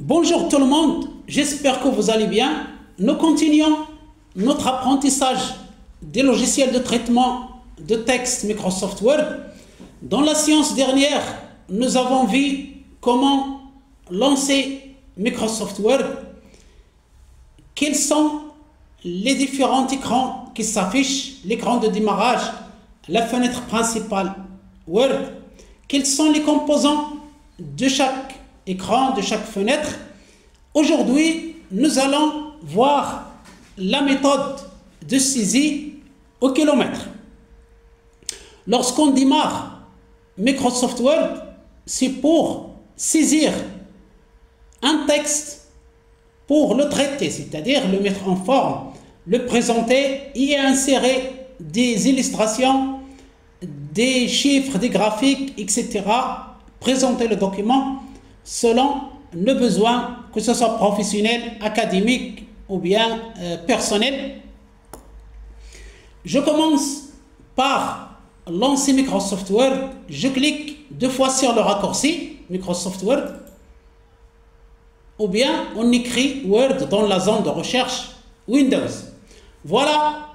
Bonjour tout le monde, j'espère que vous allez bien. Nous continuons notre apprentissage des logiciels de traitement de texte Microsoft Word. Dans la séance dernière, nous avons vu comment lancer Microsoft Word, quels sont les différents écrans qui s'affichent, l'écran de démarrage, la fenêtre principale Word, quels sont les composants de chaque écran, de chaque fenêtre. Aujourd'hui, nous allons voir la méthode de saisie au kilomètre. Lorsqu'on démarre Microsoft Word, c'est pour saisir un texte, pour le traiter, c'est-à-dire le mettre en forme, le présenter et insérer des illustrations, des chiffres, des graphiques, etc. Présenter le document selon le besoin, que ce soit professionnel, académique ou bien personnel. Je commence par lancer Microsoft Word. Je clique deux fois sur le raccourci Microsoft Word, ou bien on écrit Word dans la zone de recherche Windows. Voilà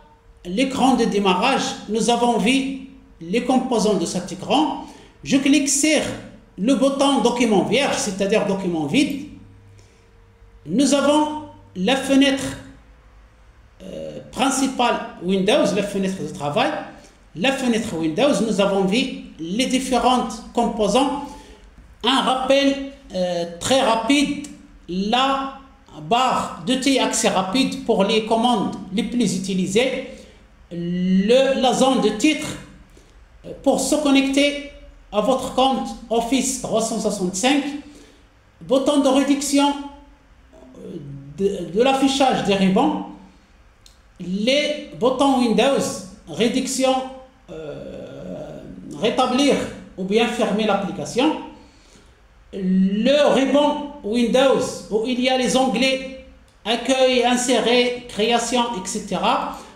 l'écran de démarrage. Nous avons vu les composants de cet écran. Je clique sur le bouton document vierge, c'est-à-dire document vide. Nous avons la fenêtre principale Windows, la fenêtre de travail, la fenêtre Windows. Nous avons vu les différents composants. Un rappel très rapide, la barre de accès rapide pour les commandes les plus utilisées, la zone de titre pour se connecter à votre compte Office 365, bouton de réduction de l'affichage des rubans, les boutons Windows, réduction, rétablir ou bien fermer l'application, le ruban Windows où il y a les onglets accueil, insérer, création, etc.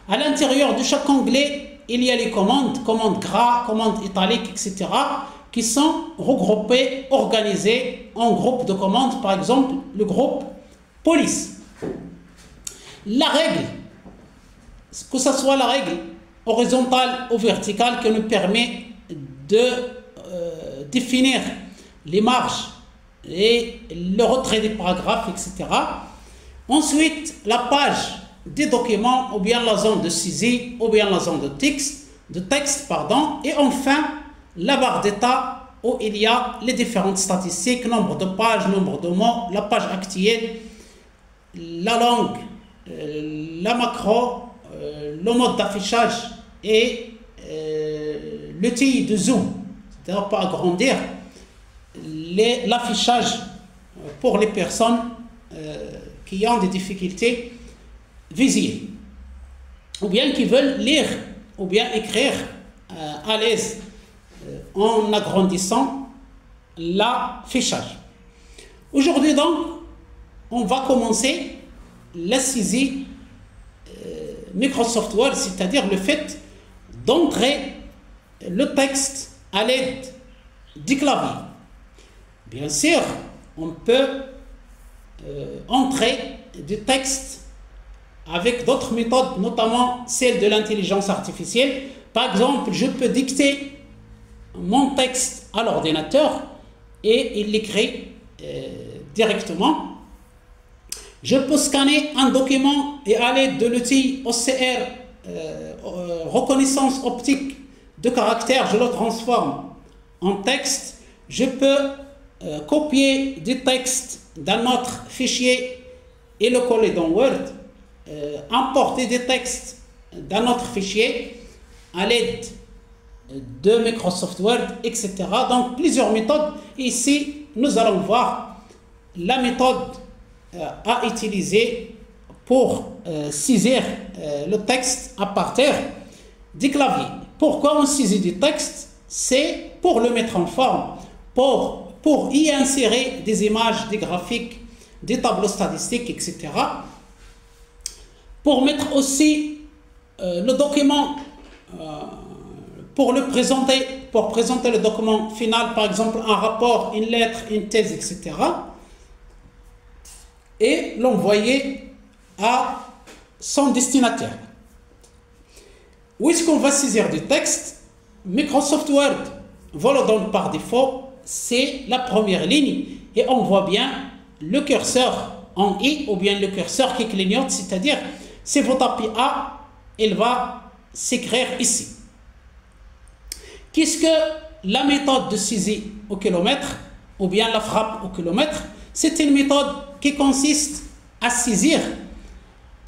À l'intérieur de chaque onglet, il y a les commandes, commandes gras, commandes italiques, etc. qui sont regroupées, organisées en groupes de commandes, par exemple le groupe police. La règle, que ce soit la règle horizontale ou verticale qui nous permet de définir les marges et le retrait des paragraphes, etc. Ensuite, la page des documents, ou bien la zone de saisie, ou bien la zone de texte, et enfin la barre d'état où il y a les différentes statistiques, nombre de pages, nombre de mots, la page actuelle, la langue, la macro, le mode d'affichage et l'outil de zoom, c'est-à-dire pour agrandir l'affichage pour les personnes qui ont des difficultés visuelles ou bien qui veulent lire ou bien écrire à l'aise en agrandissant l'affichage. Aujourd'hui donc, on va commencer la saisie Microsoft Word, c'est-à-dire le fait d'entrer le texte à l'aide du clavier. Bien sûr, on peut entrer du texte avec d'autres méthodes, notamment celle de l'intelligence artificielle. Par exemple, je peux dicter mon texte à l'ordinateur et il l'écrit directement. Je peux scanner un document et à l'aide de l'outil OCR, reconnaissance optique de caractère, je le transforme en texte. Je peux copier du texte d'un autre fichier et le coller dans Word, importer des textes d'un autre fichier à l'aide de Microsoft Word, etc. Donc plusieurs méthodes. Ici, nous allons voir la méthode à utiliser pour saisir le texte à partir du clavier. Pourquoi on saisit du texte? C'est pour le mettre en forme, pour y insérer des images, des graphiques, des tableaux statistiques, etc. Pour mettre aussi le document, pour présenter le document final, par exemple un rapport, une lettre, une thèse, etc. et l'envoyer à son destinataire. Où est-ce qu'on va saisir du texte? Microsoft Word vous le donne par défaut, c'est la première ligne et on voit bien le curseur en I ou bien le curseur qui clignote, c'est-à-dire si vous tapez A, il va s'écrire ici. Qu'est-ce que la méthode de saisie au kilomètre ou bien la frappe au kilomètre? C'est une méthode qui consiste à saisir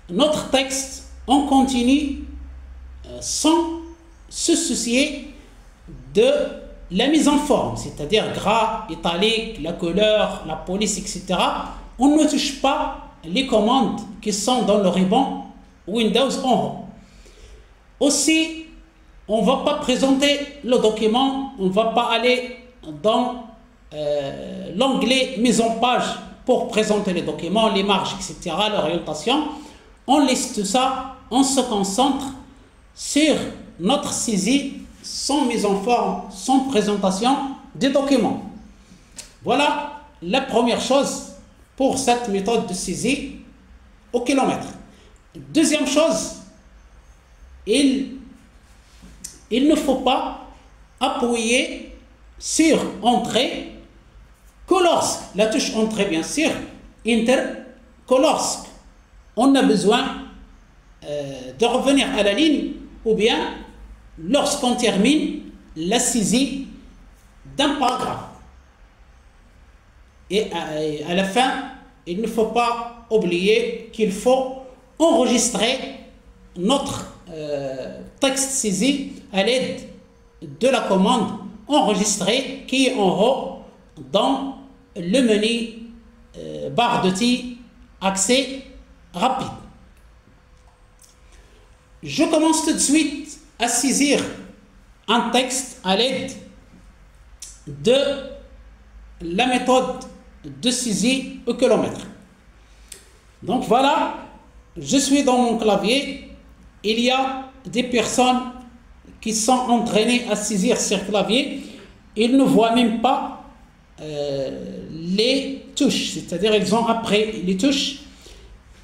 notre texte en continu sans se soucier de la mise en forme, c'est-à-dire gras, italique, la couleur, la police, etc. On ne touche pas les commandes qui sont dans le ruban Windows en haut. Aussi, on ne va pas présenter le document, on ne va pas aller dans l'onglet mise en page pour présenter les documents, les marges, etc., l'orientation. On laisse tout ça, on se concentre sur notre saisie sans mise en forme, sans présentation des documents. Voilà la première chose pour cette méthode de saisie au kilomètre. Deuxième chose, il ne faut pas appuyer sur Entrée que lorsque, la touche Entrée bien sûr, Enter, que lorsque on a besoin de revenir à la ligne ou bien lorsqu'on termine la saisie d'un paragraphe. Et à la fin, il ne faut pas oublier qu'il faut enregistrer notre texte saisi à l'aide de la commande enregistrer qui est en haut dans le menu barre d'outils accès rapide. Je commence tout de suite à saisir un texte à l'aide de la méthode de saisie au kilomètre. Donc voilà, je suis dans mon clavier. Il y a des personnes qui sont entraînées à saisir sur clavier. Ils ne voient même pas les touches, c'est-à-dire ils ont appris les touches.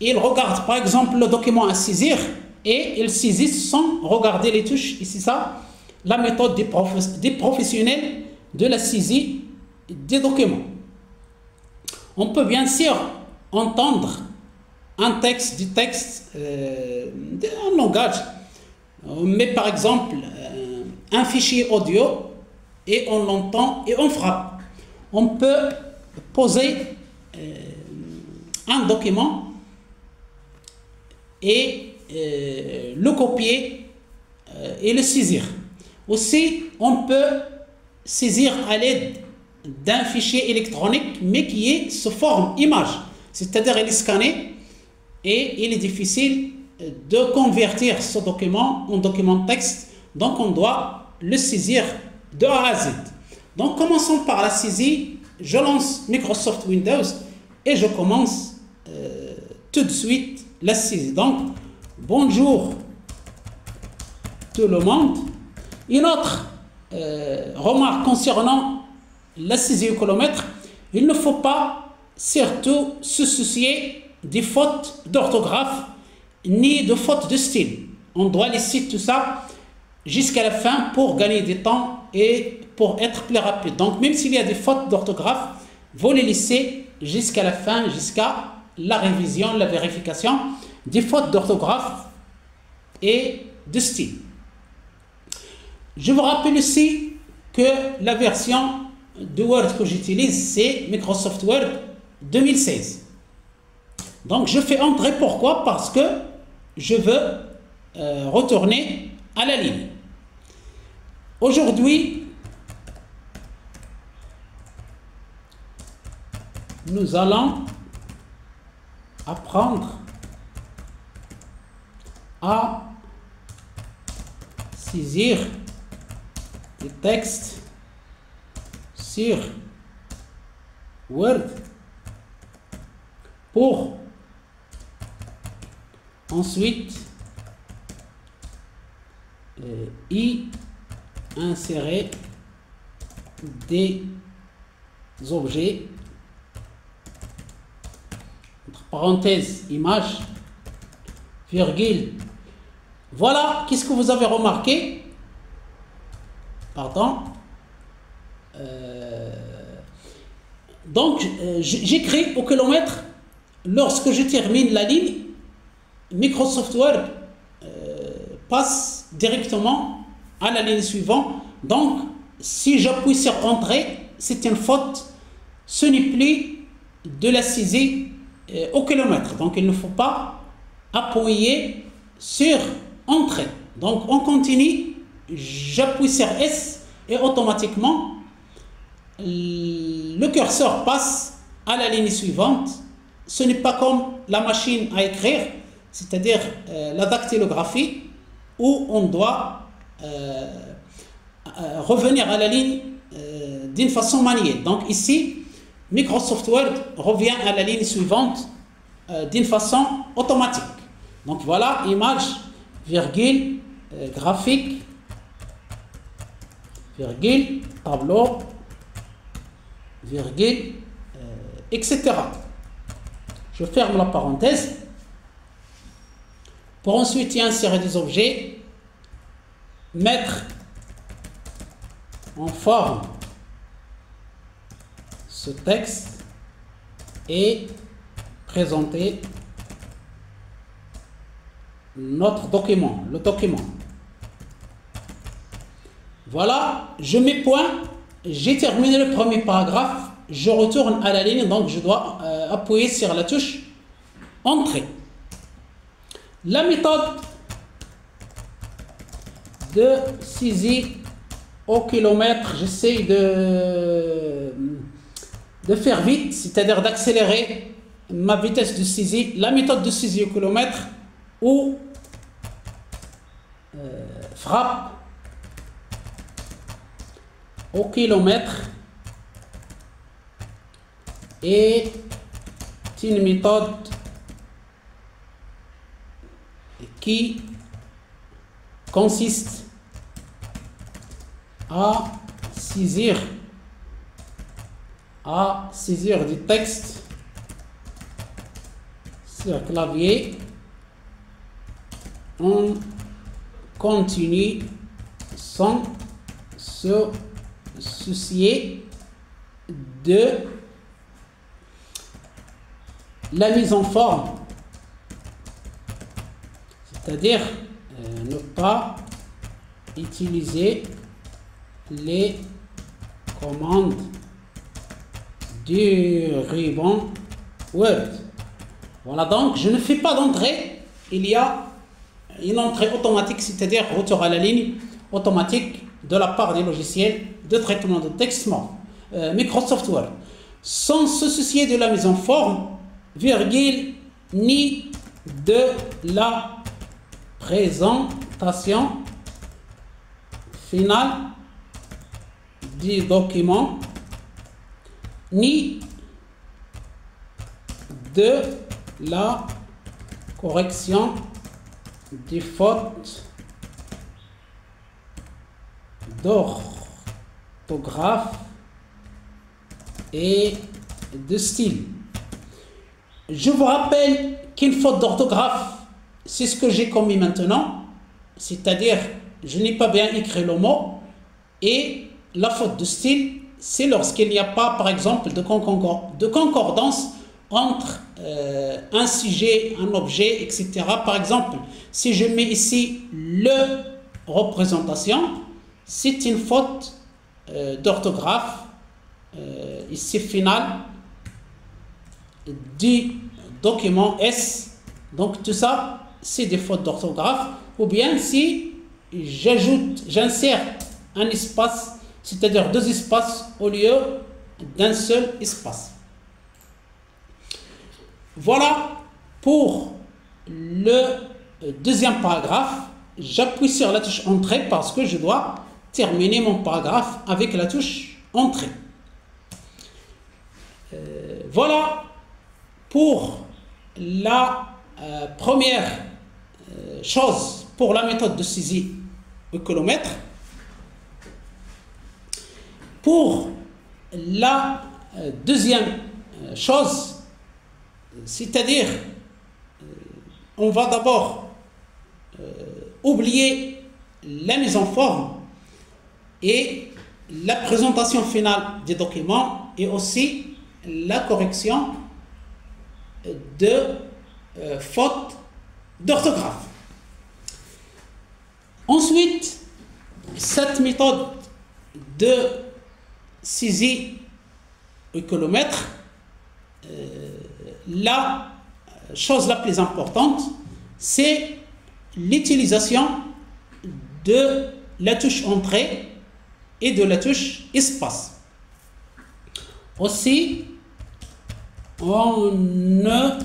Ils regardent par exemple le document à saisir et ils saisissent sans regarder les touches. Et c'est ça la méthode des professionnels de la saisie des documents. On peut bien sûr entendre un texte, du texte, un langage. On met par exemple un fichier audio et on l'entend et on frappe. On peut poser un document et le copier et le saisir. Aussi, on peut saisir à l'aide d'un fichier électronique mais qui est sous forme image, c'est-à-dire il est scanné et il est difficile de convertir ce document en document texte, donc on doit le saisir de A à Z. Donc commençons par la saisie. Je lance Microsoft Windows et je commence tout de suite la saisie. Donc bonjour tout le monde. Une autre remarque concernant la saisie au kilomètre, il ne faut pas surtout se soucier des fautes d'orthographe ni de fautes de style. On doit laisser tout ça jusqu'à la fin pour gagner du temps et pour être plus rapide. Donc même s'il y a des fautes d'orthographe, vous les laissez jusqu'à la fin, jusqu'à la révision, la vérification des fautes d'orthographe et de style. Je vous rappelle aussi que la version de Word que j'utilise, c'est Microsoft Word 2016. Donc je fais entrer, pourquoi? Parce que je veux retourner à la ligne. Aujourd'hui, nous allons apprendre à saisir des textes sur Word pour ensuite y insérer des objets entre parenthèses, image, virgule. Voilà, qu'est-ce que vous avez remarqué? Pardon. Donc, j'écris au kilomètre. Lorsque je termine la ligne, Microsoft Word passe directement à la ligne suivante. Donc, si j'appuie sur Entrée, c'est une faute. Ce n'est plus de la saisie au kilomètre. Donc, il ne faut pas appuyer sur Entrée. Donc, on continue. J'appuie sur S et automatiquement, le curseur passe à la ligne suivante. Ce n'est pas comme la machine à écrire, c'est-à-dire la dactylographie, où on doit revenir à la ligne d'une façon manuelle. Donc ici, Microsoft Word revient à la ligne suivante d'une façon automatique. Donc voilà, image, virgule, graphique, virgule, tableau, virgule, etc. Je ferme la parenthèse pour ensuite y insérer des objets, mettre en forme ce texte et présenter notre document, le document. Voilà, je mets point, j'ai terminé le premier paragraphe, je retourne à la ligne, donc je dois appuyer sur la touche Entrée. La méthode de saisie au kilomètre, j'essaie de faire vite, c'est-à-dire d'accélérer ma vitesse de saisie. La méthode de saisie au kilomètre ou frappe au kilomètre est une méthode qui consiste à saisir du texte sur clavier en continu sans se soucier de la mise en forme, c'est-à-dire ne pas utiliser les commandes du ruban Word. Voilà, donc je ne fais pas d'entrée, il y a une entrée automatique, c'est-à-dire retour à la ligne automatique de la part des logiciels de traitement de texte Microsoft Word, sans se soucier de la mise en forme, virgule, ni de la présentation finale du document, ni de la correction des fautes d'orthographe et de style. Je vous rappelle qu'une faute d'orthographe, c'est ce que j'ai commis maintenant, c'est-à-dire je n'ai pas bien écrit le mot, et la faute de style, c'est lorsqu'il n'y a pas, par exemple, de concordance entre un sujet, un objet, etc. Par exemple, si je mets ici le représentation, c'est une faute d'orthographe, ici finale, du document S. Donc tout ça, c'est des fautes d'orthographe. Ou bien si j'insère un espace, c'est-à-dire deux espaces au lieu d'un seul espace. Voilà pour le deuxième paragraphe. J'appuie sur la touche Entrée parce que je dois terminer mon paragraphe avec la touche Entrée. Voilà pour la première chose pour la méthode de saisie au kilomètre. Pour la deuxième chose, c'est-à-dire, on va d'abord oublier la mise en forme et la présentation finale des documents et aussi la correction de fautes d'orthographe. Ensuite, cette méthode de saisie au kilomètre, la chose la plus importante, c'est l'utilisation de la touche entrée et de la touche espace. Aussi, on ne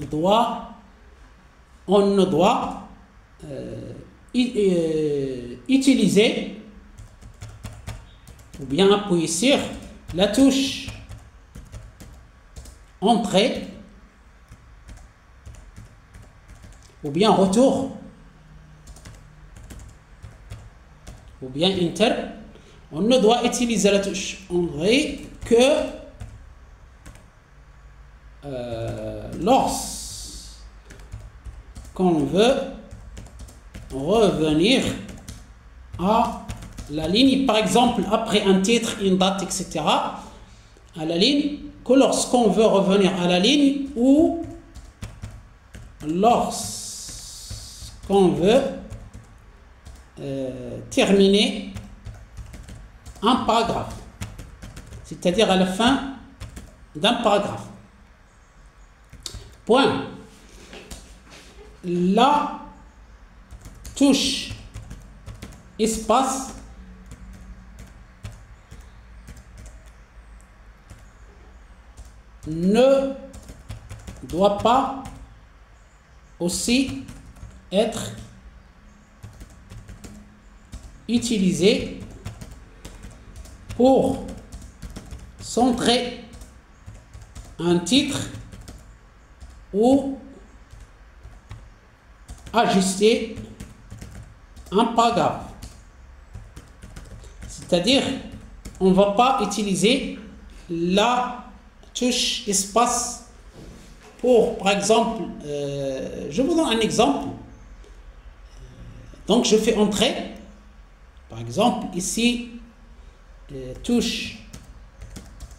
doit utiliser ou bien appuyer sur la touche entrée ou bien retour ou bien enter. On ne doit utiliser la touche entrée que lorsqu'on veut revenir à la ligne, par exemple après un titre, une date, etc., à la ligne, que lorsqu'on veut revenir à la ligne ou lorsqu'on veut terminer un paragraphe, c'est-à-dire à la fin d'un paragraphe. Point. La touche espace ne doit pas aussi être utilisée pour centrer un titre ou ajuster un paragraphe. C'est-à-dire, on ne va pas utiliser la touche espace pour, par exemple, je vous donne un exemple. Donc, je fais entrer, par exemple, ici, touche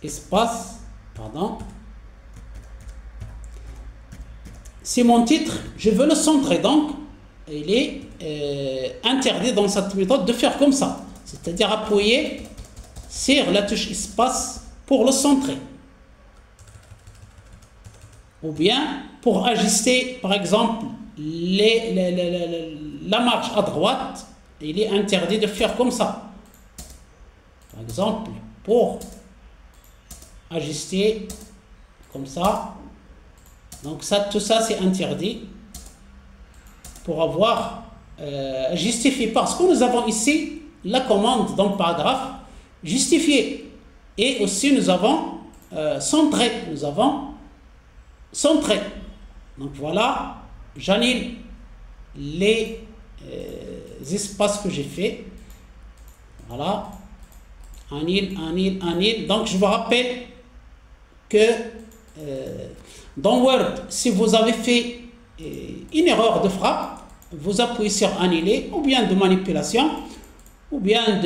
espace, pardon. C'est mon titre, je veux le centrer, donc il est interdit dans cette méthode de faire comme ça, c'est-à-dire appuyer sur la touche espace pour le centrer. Ou bien pour ajuster, par exemple, la marge à droite, il est interdit de faire comme ça. Par exemple, pour ajuster comme ça. Donc ça, tout ça, c'est interdit pour avoir justifié. Parce que nous avons ici la commande dans le paragraphe justifié. Et aussi, nous avons centré. Nous avons centré. Donc voilà, j'annule les espaces que j'ai fait. Voilà. Annule. Donc je vous rappelle que dans Word, si vous avez fait une erreur de frappe, vous appuyez sur annuler, ou bien de manipulation, ou bien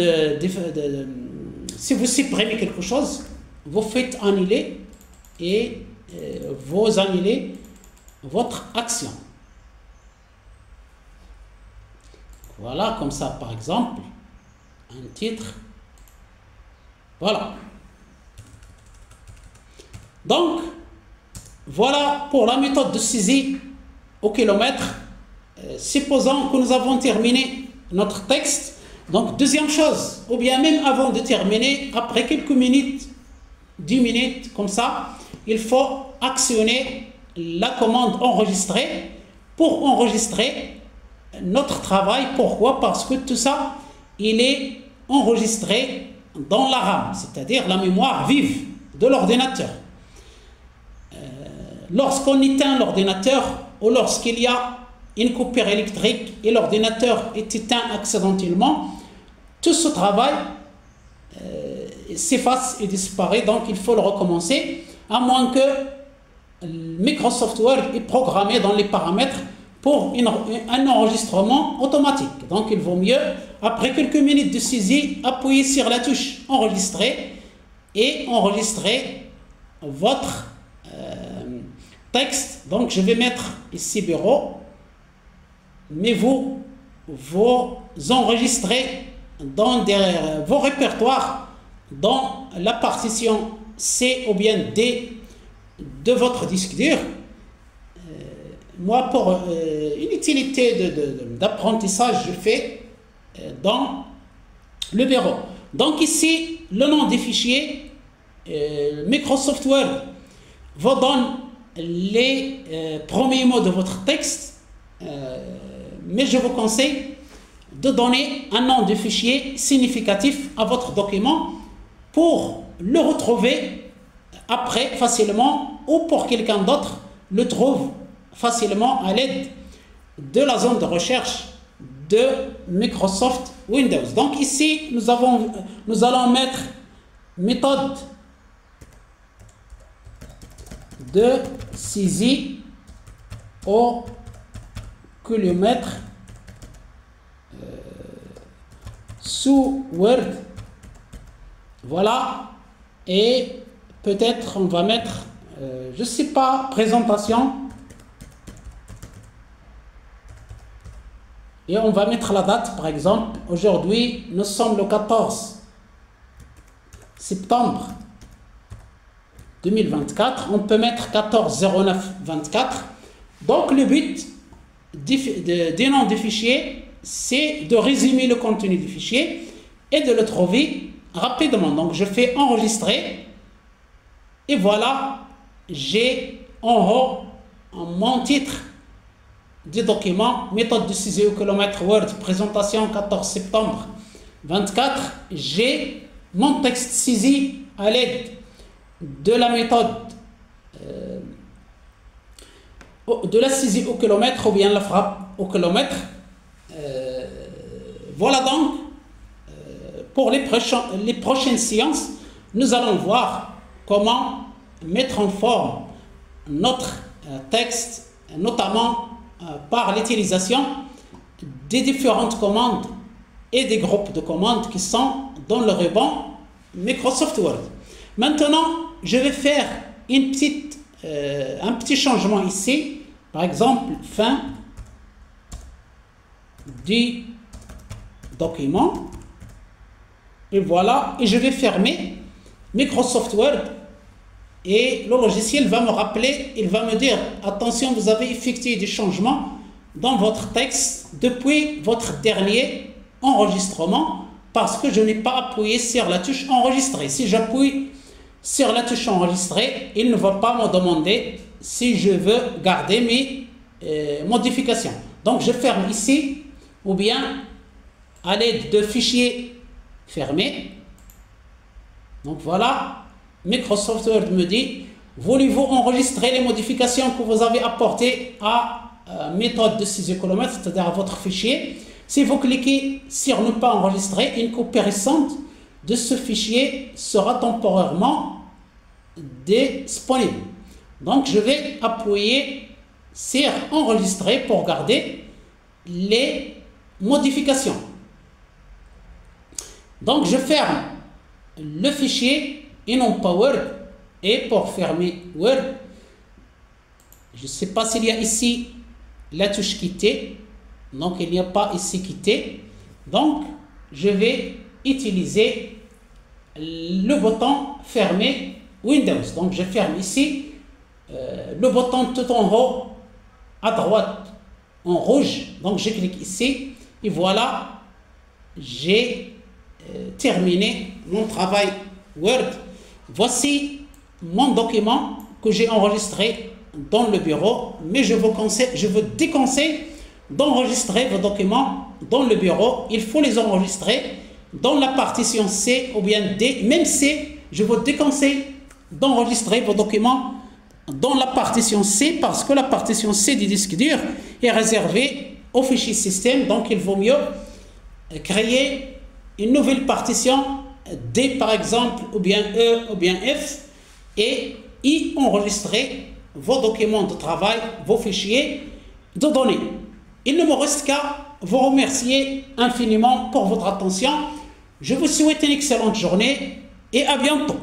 si vous supprimez quelque chose, vous faites annuler et vous annulez votre action. Voilà, comme ça, par exemple, un titre. Voilà. Donc, voilà pour la méthode de saisie au kilomètre. Supposons que nous avons terminé notre texte. Donc, deuxième chose, ou bien même avant de terminer, après quelques minutes, 10 minutes, comme ça, il faut actionner la commande enregistrer pour enregistrer notre travail. Pourquoi? Parce que tout ça, il est enregistré dans la RAM, c'est-à-dire la mémoire vive de l'ordinateur. Lorsqu'on éteint l'ordinateur ou lorsqu'il y a une coupure électrique et l'ordinateur est éteint accidentellement, tout ce travail s'efface et disparaît. Donc il faut le recommencer, à moins que Microsoft Word est programmé dans les paramètres pour un enregistrement automatique. Donc il vaut mieux, après quelques minutes de saisie, appuyer sur la touche enregistrer et enregistrer votre texte. Donc je vais mettre ici bureau, mais vous enregistrez dans vos répertoires dans la partition C ou bien D de votre disque dur. Moi, pour une utilité d'apprentissage, je fais dans le bureau. Donc ici, le nom des fichiers, Microsoft Word vous donne les premiers mots de votre texte, mais je vous conseille de donner un nom de fichier significatif à votre document pour le retrouver après facilement ou pour quelqu'un d'autre le trouve facilement à l'aide de la zone de recherche de Microsoft Windows. Donc ici, nous allons mettre méthode de saisie au kilomètre sous Word. Voilà. Et peut-être on va mettre, je ne sais pas, présentation. Et on va mettre la date, par exemple. Aujourd'hui, nous sommes le 14 septembre 2024. On peut mettre 14/09/24. Donc, le but des noms des fichiers, c'est de résumer le contenu du fichier et de le trouver rapidement. Donc, je fais enregistrer. Et voilà, j'ai en haut mon titre du document, méthode de saisie au kilomètre Word, présentation 14 septembre 24. J'ai mon texte saisi à l'aide de la méthode de la saisie au kilomètre ou bien la frappe au kilomètre. Voilà donc, pour les prochaines séances, nous allons voir comment mettre en forme notre texte, notamment par l'utilisation des différentes commandes et des groupes de commandes qui sont dans le ruban Microsoft Word. Maintenant, je vais faire un petit changement ici. Par exemple, fin du document. Et voilà, et je vais fermer Microsoft Word. Et le logiciel va me rappeler, il va me dire, attention, vous avez effectué des changements dans votre texte depuis votre dernier enregistrement parce que je n'ai pas appuyé sur la touche enregistrer. Si j'appuie sur la touche enregistrer, il ne va pas me demander si je veux garder mes modifications. Donc je ferme ici ou bien à l'aide de fichiers fermés. Donc voilà. Microsoft Word me dit, voulez-vous enregistrer les modifications que vous avez apportées à méthode de saisie kilomètre, c'est-à-dire à votre fichier. Si vous cliquez sur ne pas enregistrer, une copie récente de ce fichier sera temporairement disponible. Donc je vais appuyer sur enregistrer pour garder les modifications. Donc je ferme le fichier et non pas Word. Et pour fermer Word, je ne sais pas s'il y a ici la touche quitter. Donc il n'y a pas ici quitter. Donc je vais utiliser le bouton fermer Windows. Donc je ferme ici le bouton tout en haut à droite en rouge. Donc je clique ici et voilà, j'ai terminé mon travail Word. Voici mon document que j'ai enregistré dans le bureau, mais je vous déconseille d'enregistrer vos documents dans le bureau. Il faut les enregistrer dans la partition C ou bien D. Même C, je vous déconseille d'enregistrer vos documents dans la partition C parce que la partition C du disque dur est réservée au fichier système. Donc il vaut mieux créer une nouvelle partition D par exemple, ou bien E ou bien F, et y enregistrer vos documents de travail, vos fichiers de données. Il ne me reste qu'à vous remercier infiniment pour votre attention. Je vous souhaite une excellente journée et à bientôt.